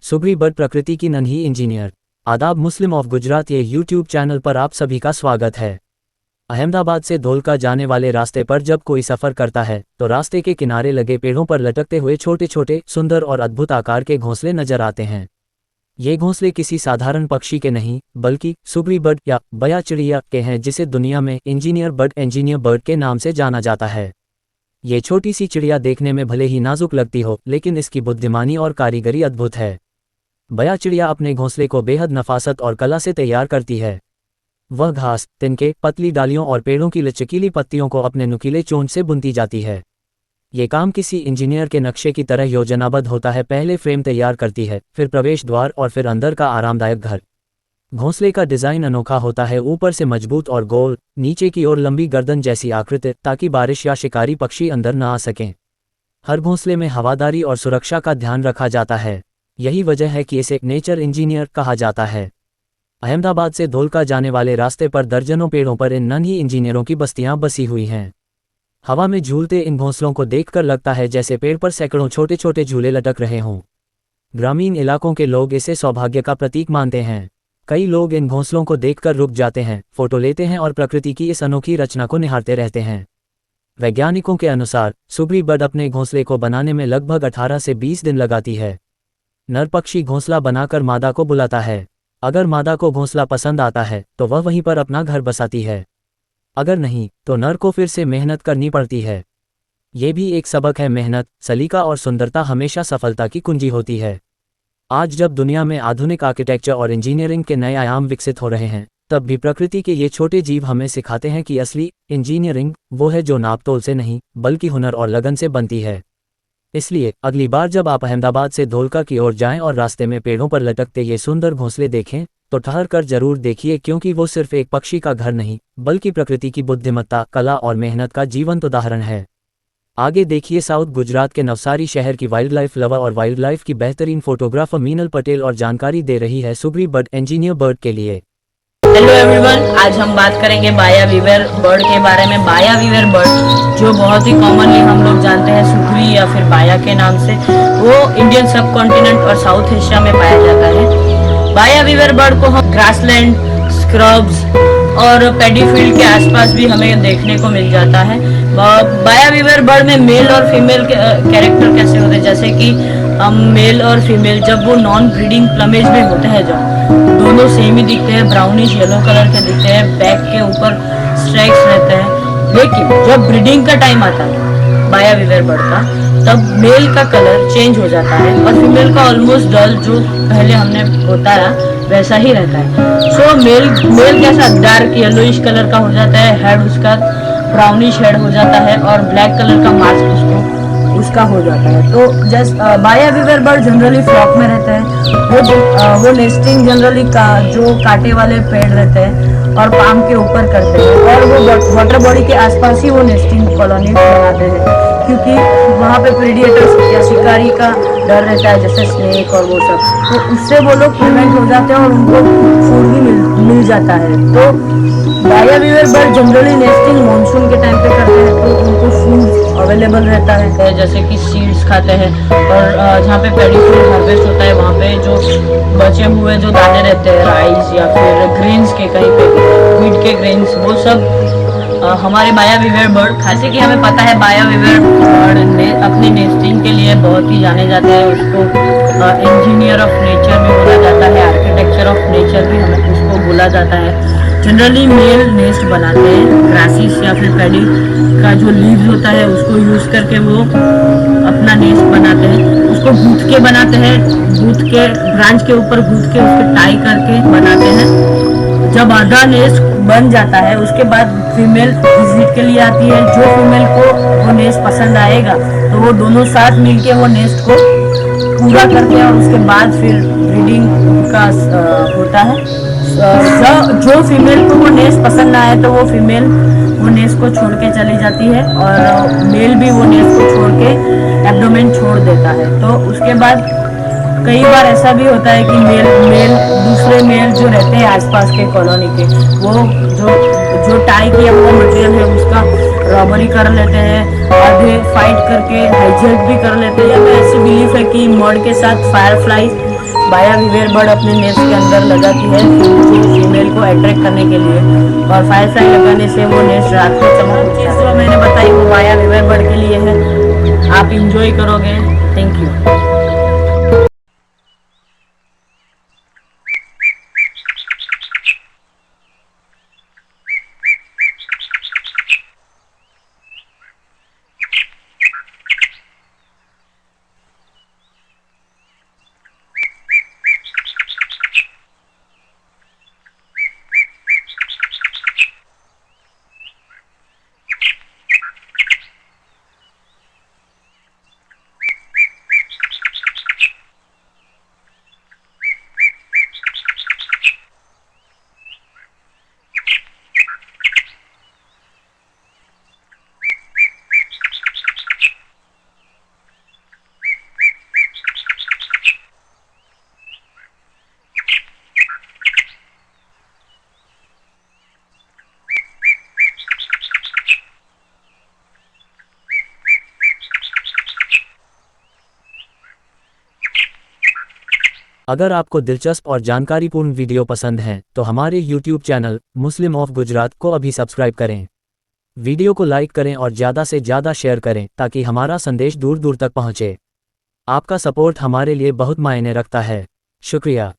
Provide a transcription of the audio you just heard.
Sugri bird प्रकृति की नन्ही इंजीनियर। आदाब मुस्लिम ऑफ गुजरात ये यूट्यूब चैनल पर आप सभी का स्वागत है। अहमदाबाद से धोलका जाने वाले रास्ते पर जब कोई सफ़र करता है तो रास्ते के किनारे लगे पेड़ों पर लटकते हुए छोटे छोटे सुंदर और अद्भुत आकार के घोंसले नजर आते हैं। ये घोंसले किसी साधारण पक्षी के नहीं बल्कि सुगरी बर्ड या बया चिड़िया के हैं, जिसे दुनिया में इंजीनियर बर्ड के नाम से जाना जाता है। ये छोटी सी चिड़िया देखने में भले ही नाजुक लगती हो, लेकिन इसकी बुद्धिमानी और कारीगरी अद्भुत है। बया चिड़िया अपने घोंसले को बेहद नफासत और कला से तैयार करती है। वह घास, तिनके, पतली डालियों और पेड़ों की लचकीली पत्तियों को अपने नुकीले चोंच से बुनती जाती है। ये काम किसी इंजीनियर के नक्शे की तरह योजनाबद्ध होता है। पहले फ्रेम तैयार करती है, फिर प्रवेश द्वार और फिर अंदर का आरामदायक घर। घोंसले का डिज़ाइन अनोखा होता है, ऊपर से मजबूत और गोल, नीचे की ओर लंबी गर्दन जैसी आकृति, ताकि बारिश या शिकारी पक्षी अंदर न आ सकें। हर घोंसले में हवादारी और सुरक्षा का ध्यान रखा जाता है। यही वजह है कि इसे नेचर इंजीनियर कहा जाता है। अहमदाबाद से धोलका जाने वाले रास्ते पर दर्जनों पेड़ों पर इन नन्ही इंजीनियरों की बस्तियां बसी हुई हैं। हवा में झूलते इन घोंसलों को देखकर लगता है जैसे पेड़ पर सैकड़ों छोटे छोटे झूले लटक रहे हों। ग्रामीण इलाकों के लोग इसे सौभाग्य का प्रतीक मानते हैं। कई लोग इन घोंसलों को देखकर रुक जाते हैं, फोटो लेते हैं और प्रकृति की इस अनोखी रचना को निहारते रहते हैं। वैज्ञानिकों के अनुसार सुगरी बर्ड अपने घोंसले को बनाने में लगभग 18 से 20 दिन लगाती है। नर पक्षी घोंसला बनाकर मादा को बुलाता है। अगर मादा को घोंसला पसंद आता है तो वह वहीं पर अपना घर बसाती है। अगर नहीं तो नर को फिर से मेहनत करनी पड़ती है। ये भी एक सबक है, मेहनत, सलीका और सुंदरता हमेशा सफलता की कुंजी होती है। आज जब दुनिया में आधुनिक आर्किटेक्चर और इंजीनियरिंग के नए आयाम विकसित हो रहे हैं, तब भी प्रकृति के ये छोटे जीव हमें सिखाते हैं कि असली इंजीनियरिंग वो है जो नापतोल से नहीं बल्कि हुनर और लगन से बनती है। इसलिए अगली बार जब आप अहमदाबाद से धोलका की ओर जाएं और रास्ते में पेड़ों पर लटकते ये सुंदर घोंसले देखें तो ठहर कर जरूर देखिए, क्योंकि वो सिर्फ एक पक्षी का घर नहीं बल्कि प्रकृति की बुद्धिमत्ता, कला और मेहनत का जीवंत उदाहरण है। आगे देखिए साउथ गुजरात के नवसारी शहर की वाइल्ड लाइफ लवर और वाइल्ड लाइफ की बेहतरीन फोटोग्राफर मीनल पटेल और जानकारी दे रही है सुगरी बर्ड इंजीनियर बर्ड के लिए। हेलो एवरीवन, आज हम बात करेंगे बाया वीवर बर्ड के बारे में। बाया वीवर बर्ड जो बहुत ही कॉमनली हम लोग जानते हैं सुगरी या फिर बाया के नाम से, वो इंडियन सब कॉन्टिनेंट और साउथ एशिया में पाया जाता है। बाया वीवर बर्ड को हम ग्रासलैंड, स्क्रब्स और पैडी फील्ड के आसपास भी हमें देखने को मिल जाता है। बाया वीवर बर्ड में मेल और फीमेल कैरेक्टर कैसे होते हैं, जैसे कि हम मेल और फीमेल जब वो नॉन ब्रीडिंग प्लमेज में होते हैं जब दोनों सेम ही दिखते हैं, ब्राउनिश येलो कलर के दिखते हैं, बैक के ऊपर स्ट्राइक्स रहते हैं। लेकिन जब ब्रीडिंग का टाइम आता है बाया वीवर बर्ड का, तब मेल का कलर चेंज हो जाता है और फीमेल का ऑलमोस्ट डल जो पहले हमने बताया वैसा ही रहता है। सो मेल कैसा डार्क येलोइश कलर का हो जाता है, हेड उसका ब्राउनिश हेड हो जाता है और ब्लैक कलर का मास्क उसका हो जाता है। तो जस्ट बाया वीवर बर्ड जनरली फ्लॉक में रहते हैं। वो नेस्टिंग जनरली जो कांटे वाले पेड़ रहते हैं और पाम के ऊपर करते हैं और वो वाटर बॉडी के आसपास ही वो नेस्टिंग कॉलोनी बनाते हैं, क्योंकि वहाँ पे प्रेडिएटर्स या शिकारी का डर रहता है, जैसे स्नेक और वो सब, तो उससे वो लोग प्रिवेंट हो जाते हैं और उनको फूड भी मिल जाता है। तो baya weaver bird generally nesting monsoon के टाइम पे करते हैं, तो उनको फूड अवेलेबल रहता है, जैसे कि सीड्स खाते हैं और जहाँ पे पैडी फील्ड हार्वेस्ट होता है वहाँ पे जो बचे हुए जो दाने रहते हैं राइस या फिर ग्रेन्स के, कहीं पे वीट के ग्रेन्स, वो सब हमारे बाया वीवर बर्ड खाते। कि हमें पता है बाया वीवर बर्ड ने अपनी नेस्टिंग के लिए बहुत ही जाने जाते हैं। उसको इंजीनियर ऑफ नेचर भी बोला जाता है, आर्किटेक्चर ऑफ नेचर भी हमें उसको बोला जाता है। जनरली मेल नेस्ट बनाते हैं, ग्रासिस या फिर पैडी का जो लीव्स होता है उसको यूज़ करके वो अपना नेस्ट बनाते हैं। उसको गूंथ के बनाते हैं, गूंथ के ब्रांच के ऊपर गूंथ के उसको टाई करके बनाते हैं। जब आधा नेस्ट बन जाता है उसके बाद फीमेल विजिट के लिए आती है। जो फीमेल को वो नेस्ट पसंद आएगा तो वो दोनों साथ मिलके वो नेस्ट को पूरा करते हैं और उसके बाद फिर ब्रीडिंग का होता है। जो फीमेल को वो नेस्ट पसंद ना आए तो वो फीमेल वो नेस्ट को छोड़ के चली जाती है और मेल भी वो नेस्ट को छोड़ के एब्डोमेन छोड़ देता है। तो उसके बाद कई बार ऐसा भी होता है कि मेल दूसरे मेल जो रहते हैं आसपास के कॉलोनी के, वो जो टाई किया हुआ मटेरियल है उसका रॉबरी कर लेते हैं, आधे फाइट करके हाईजैक भी कर लेते हैं। या फिर ऐसी बिलीफ है कि मड के साथ फायर फ्लाइज बाया विवेर बर्ड अपने नेस्ट के अंदर लगाती है जो फीमेल को अट्रैक्ट करने के लिए, और फायर फ्लाई लगाने से वो नेस्ट रात को चमक। चीज़ जो मैंने बताई वो बाया विवेर बर्ड के लिए है, आप इंजॉय करोगे। Thank you. अगर आपको दिलचस्प और जानकारीपूर्ण वीडियो पसंद हैं तो हमारे YouTube channel Muslim of Gujarat को अभी सब्सक्राइब करें। वीडियो को लाइक करें और ज़्यादा से ज़्यादा शेयर करें ताकि हमारा संदेश दूर दूर तक पहुँचे। आपका सपोर्ट हमारे लिए बहुत मायने रखता है। शुक्रिया।